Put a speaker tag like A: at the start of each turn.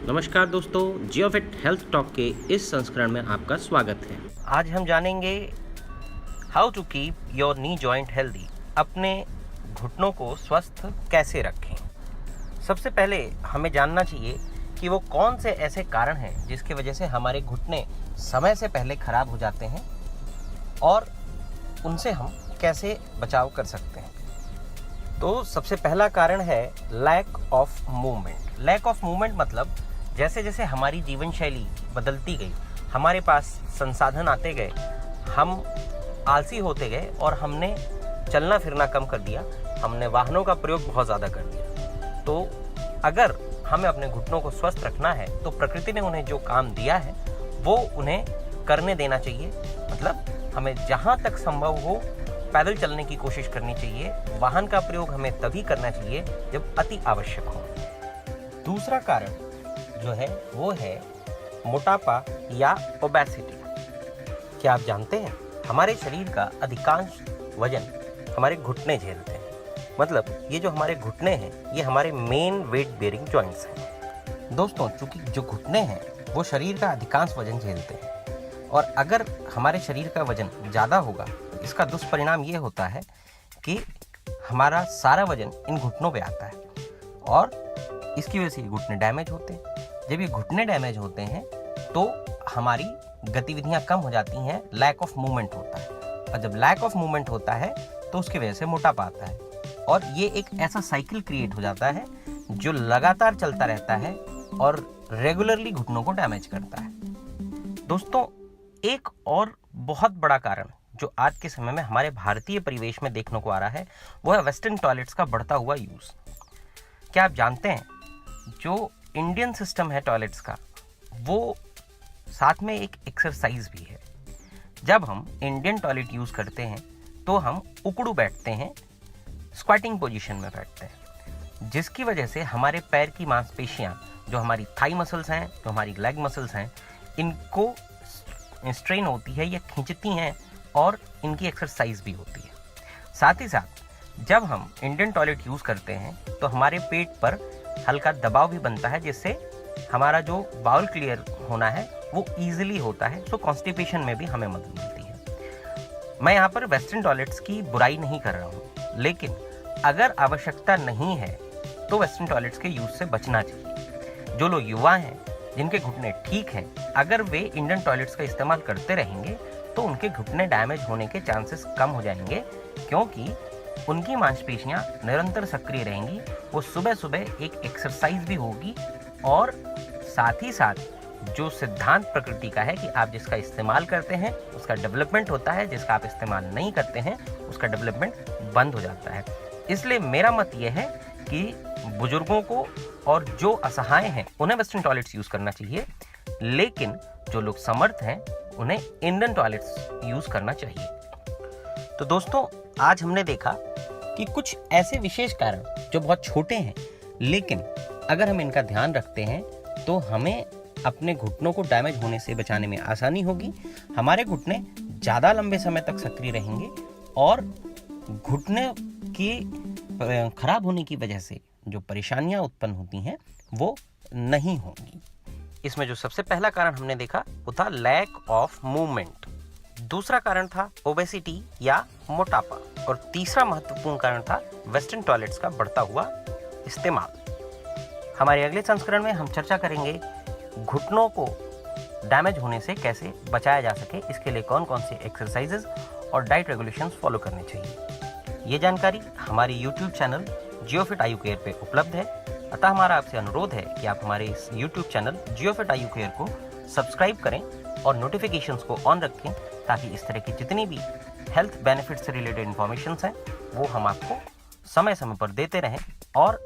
A: नमस्कार दोस्तों, जियोफिट health talk के इस संस्करण में आपका स्वागत है। आज हम जानेंगे how to keep your knee joint healthy. अपने घुटनों को स्वस्थ कैसे रखें। सबसे पहले हमें जानना चाहिए कि वो कौन से ऐसे कारण हैं जिसकी वजह से हमारे घुटने समय से पहले खराब हो जाते हैं और उनसे हम कैसे बचाव कर सकते हैं। तो सबसे पहला कारण है lack of movement. Lack of movement मतलब जैसे जैसे हमारी जीवन शैली बदलती गई, हमारे पास संसाधन आते गए, हम आलसी होते गए और हमने चलना फिरना कम कर दिया, हमने वाहनों का प्रयोग बहुत ज़्यादा कर दिया। तो अगर हमें अपने घुटनों को स्वस्थ रखना है तो प्रकृति ने उन्हें जो काम दिया है वो उन्हें करने देना चाहिए। मतलब हमें जहाँ तक संभव हो पैदल चलने की कोशिश करनी चाहिए। वाहन का प्रयोग हमें तभी करना चाहिए जब अति आवश्यक हो। दूसरा कारण जो है वो है मोटापा या ओबेसिटी। क्या आप जानते हैं हमारे शरीर का अधिकांश वजन हमारे घुटने झेलते हैं। मतलब ये जो हमारे घुटने हैं ये हमारे मेन वेट बेयरिंग जॉइंट्स हैं। दोस्तों, चूंकि जो घुटने हैं वो शरीर का अधिकांश वजन झेलते हैं और अगर हमारे शरीर का वजन ज़्यादा होगा तो इसका दुष्परिणाम ये होता है कि हमारा सारा वजन इन घुटनों पे आता है और इसकी वजह से ये घुटने डैमेज होते हैं। जब ये घुटने डैमेज होते हैं तो हमारी गतिविधियां कम हो जाती हैं, लैक ऑफ मूवमेंट होता है और जब लैक ऑफ मूवमेंट होता है तो उसकी वजह से मोटापा आता है और ये एक ऐसा साइकिल क्रिएट हो जाता है जो लगातार चलता रहता है और रेगुलरली घुटनों को डैमेज करता है। दोस्तों, एक और बहुत बड़ा कारण जो आज के समय में हमारे भारतीय परिवेश में देखने को आ रहा है वो है वेस्टर्न टॉयलेट्स का बढ़ता हुआ यूज़। क्या आप जानते हैं जो इंडियन सिस्टम है टॉयलेट्स का वो साथ में एक एक्सरसाइज भी है। जब हम इंडियन टॉयलेट यूज़ करते हैं तो हम उकड़ू बैठते हैं, स्क्वाटिंग पोजीशन में बैठते हैं, जिसकी वजह से हमारे पैर की मांसपेशियां जो हमारी थाई मसल्स हैं, जो हमारी लेग मसल्स हैं, इनको स्ट्रेन होती है या खींचती हैं और इनकी एक्सरसाइज भी होती है। साथ ही साथ जब हम इंडियन टॉयलेट यूज़ करते हैं तो हमारे पेट पर हल्का दबाव भी बनता है जिससे हमारा जो बाउल क्लियर होना है वो ईजिली होता है। सो कॉन्स्टिपेशन में भी हमें मदद मिलती है। मैं यहाँ पर वेस्टर्न टॉयलेट्स की बुराई नहीं कर रहा हूँ, लेकिन अगर आवश्यकता नहीं है तो वेस्टर्न टॉयलेट्स के यूज़ से बचना चाहिए। जो लोग युवा हैं जिनके घुटने ठीक हैं, अगर वे इंडियन टॉयलेट्स का इस्तेमाल करते रहेंगे तो उनके घुटने डैमेज होने के चांसेस कम हो जाएंगे, क्योंकि उनकी मांसपेशियां निरंतर सक्रिय रहेंगी। वो सुबह सुबह एक एक्सरसाइज भी होगी और साथ ही साथ जो सिद्धांत प्रकृति का है कि आप जिसका इस्तेमाल करते हैं उसका डेवलपमेंट होता है, जिसका आप इस्तेमाल नहीं करते हैं उसका डेवलपमेंट बंद हो जाता है। इसलिए मेरा मत ये है कि बुजुर्गों को और जो असहाय हैं उन्हें वेस्टर्न टॉयलेट्स यूज़ करना चाहिए, लेकिन जो लोग समर्थ हैं उन्हें इंडियन टॉयलेट्स यूज़ करना चाहिए। तो दोस्तों, आज हमने देखा कि कुछ ऐसे विशेष कारण जो बहुत छोटे हैं, लेकिन अगर हम इनका ध्यान रखते हैं तो हमें अपने घुटनों को डैमेज होने से बचाने में आसानी होगी। हमारे घुटने ज़्यादा लंबे समय तक सक्रिय रहेंगे और घुटने की खराब होने की वजह से जो परेशानियां उत्पन्न होती हैं वो नहीं होंगी। इसमें जो सबसे पहला कारण हमने देखा वो था लैक ऑफ मूवमेंट। दूसरा कारण था ओबेसिटी या मोटापा और तीसरा महत्वपूर्ण कारण था वेस्टर्न टॉयलेट्स का बढ़ता हुआ इस्तेमाल। हमारे अगले संस्करण में हम चर्चा करेंगे घुटनों को डैमेज होने से कैसे बचाया जा सके, इसके लिए कौन कौन सी एक्सरसाइजेज और डाइट रेगुलेशंस फॉलो करने चाहिए। ये जानकारी हमारे YouTube चैनल जियोफिट आयु केयर पे उपलब्ध है। अतः हमारा आपसे अनुरोध है कि आप हमारे इस YouTube चैनल जियोफिट आयु केयर को सब्सक्राइब करें और नोटिफिकेशंस को ऑन रखें, ताकि इस तरह की जितनी भी हेल्थ बेनिफिट से रिलेटेड इन्फॉर्मेशन हैं वो हम आपको समय समय पर देते रहें और